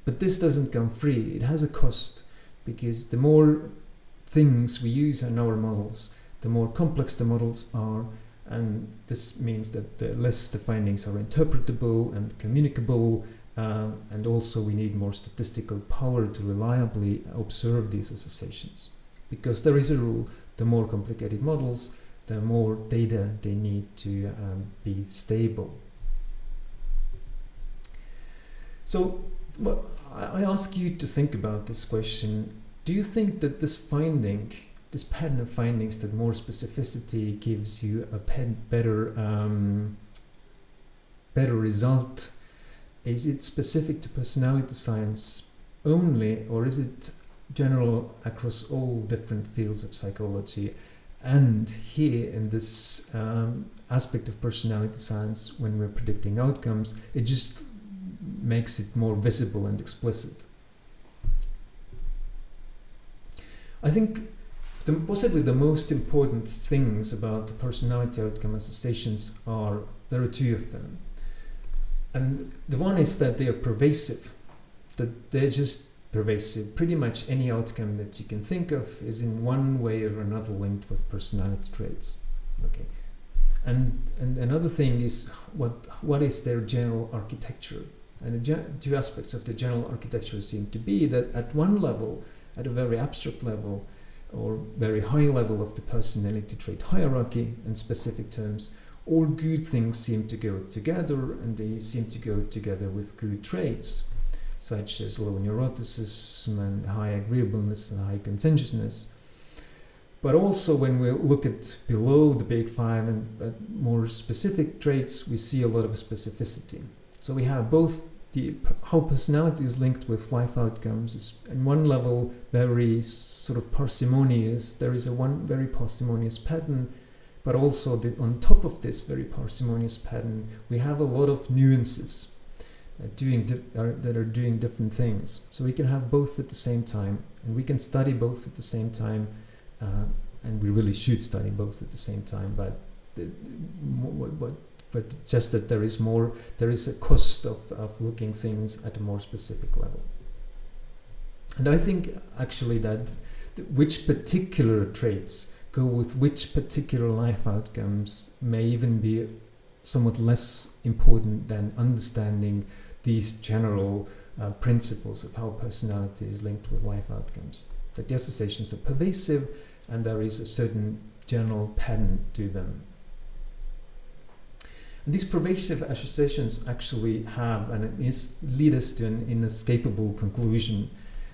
Speaker 1: But this doesn't come free. It has a cost, because the more things we use in our models, the more complex the models are, and this means that the less the findings are interpretable and communicable, and also we need more statistical power to reliably observe these associations. Because there is a rule, the more complicated models, the more data they need to be stable. So I ask you to think about this question. Do you think that this pattern of findings, that more specificity gives you a better result? Is it specific to personality science only, or is it general across all different fields of psychology? And here in this aspect of personality science, when we're predicting outcomes, it just makes it more visible and explicit. I think possibly the most important things about the personality outcome associations there are two of them. And the one is that they are pervasive, that they're just pervasive. Pretty much any outcome that you can think of is in one way or another linked with personality traits. Okay, and another thing is what is their general architecture? And the two aspects of the general architecture seem to be that at one level, at a very abstract level, or very high level of the personality trait hierarchy in specific terms, all good things seem to go together, and they seem to go together with good traits, such as low neuroticism and high agreeableness and high conscientiousness. But also when we look at below the big five and at more specific traits, we see a lot of specificity. So we have both how personality is linked with life outcomes is, in one level, very sort of parsimonious. There is a one very parsimonious pattern, but also on top of this very parsimonious pattern, we have a lot of nuances that are doing different things. So we can have both at the same time, and we can study both at the same time, and we really should study both at the same time. But just that there is a cost of looking things at a more specific level. And I think actually that which particular traits go with which particular life outcomes may even be somewhat less important than understanding these general principles of how personality is linked with life outcomes. That the associations are pervasive and there is a certain general pattern to them. And these pervasive associations actually have and lead us to an inescapable conclusion,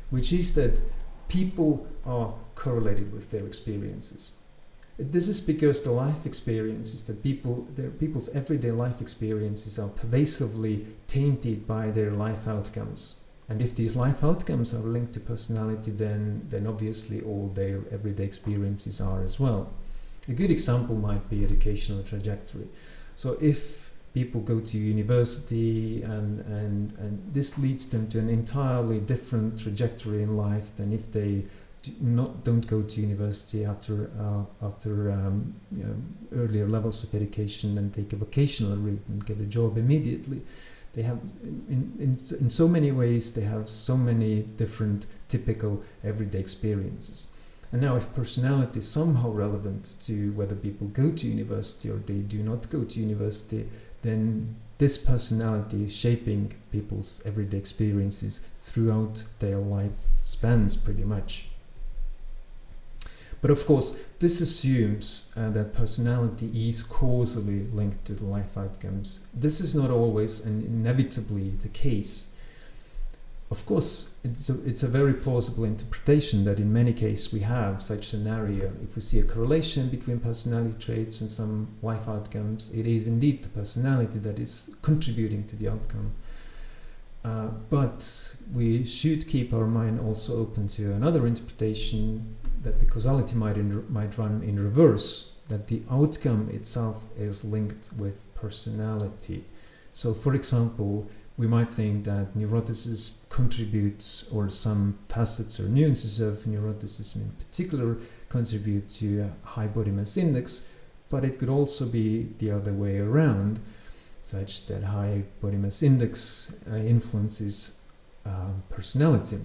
Speaker 1: which is that people are correlated with their experiences. This is because the life experiences that people's everyday life experiences are pervasively tainted by their life outcomes. And if these life outcomes are linked to personality, then obviously all their everyday experiences are as well. A good example might be educational trajectory. So if people go to university and this leads them to an entirely different trajectory in life than if they don't go to university after earlier levels of education and take a vocational route and get a job immediately. They have in so many ways they have so many different typical everyday experiences. And now if personality is somehow relevant to whether people go to university or they do not go to university, then this personality is shaping people's everyday experiences throughout their life spans pretty much. But of course, this assumes that personality is causally linked to the life outcomes. This is not always and inevitably the case. Of course, it's a very plausible interpretation that in many cases we have such scenario. If we see a correlation between personality traits and some life outcomes, it is indeed the personality that is contributing to the outcome. But we should keep our mind also open to another interpretation, that the causality might run in reverse, that the outcome itself is linked with personality. So, for example, we might think that neuroticism contributes, or some facets or nuances of neuroticism in particular contribute to a high body mass index, but it could also be the other way around, such that high body mass index influences personality.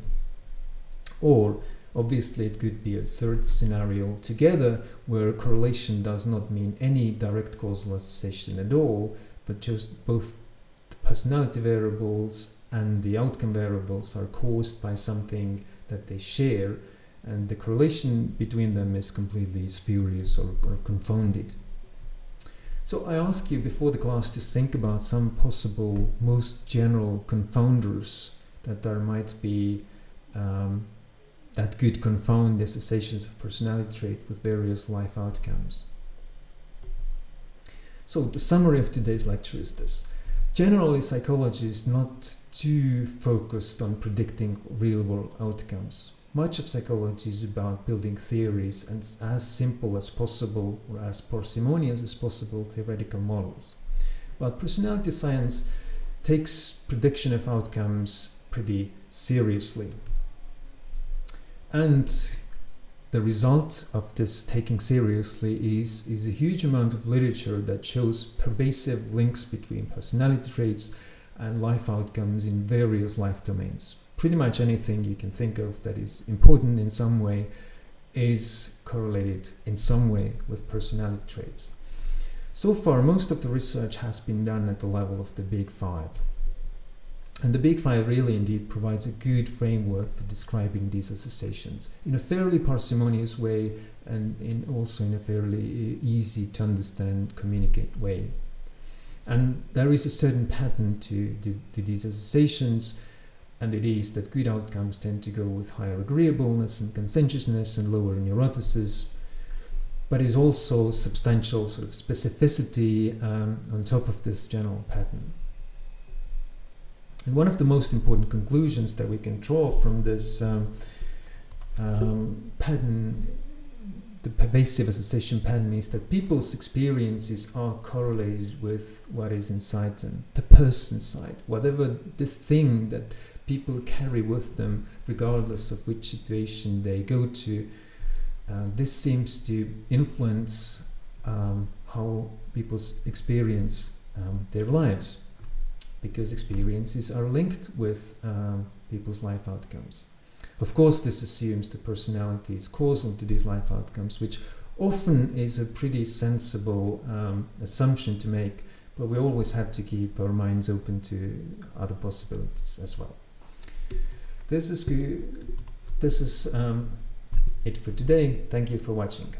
Speaker 1: Or obviously it could be a third scenario altogether, where correlation does not mean any direct causal association at all, but just both personality variables and the outcome variables are caused by something that they share, and the correlation between them is completely spurious or confounded. So I ask you before the class to think about some possible most general confounders that there might be that could confound the associations of personality trait with various life outcomes. So the summary of today's lecture is this. Generally, psychology is not too focused on predicting real-world outcomes. Much of psychology is about building theories and as simple as possible, or as parsimonious as possible, theoretical models. But personality science takes prediction of outcomes pretty seriously. And the result of this taking seriously is a huge amount of literature that shows pervasive links between personality traits and life outcomes in various life domains. Pretty much anything you can think of that is important in some way is correlated in some way with personality traits. So far, most of the research has been done at the level of the big five. And the Big Five really indeed provides a good framework for describing these associations in a fairly parsimonious way and also in a fairly easy to understand, communicate way. And there is a certain pattern to these associations, and it is that good outcomes tend to go with higher agreeableness and conscientiousness and lower neuroticism, but is also substantial sort of specificity on top of this general pattern. And one of the most important conclusions that we can draw from this pattern, the pervasive association pattern, is that people's experiences are correlated with what is inside them, the person's side, whatever this thing that people carry with them, regardless of which situation they go to. This seems to influence how people experience their lives, because experiences are linked with people's life outcomes. Of course, this assumes that personality is causal to these life outcomes, which often is a pretty sensible assumption to make, but we always have to keep our minds open to other possibilities as well. This is good. This is it for today. Thank you for watching.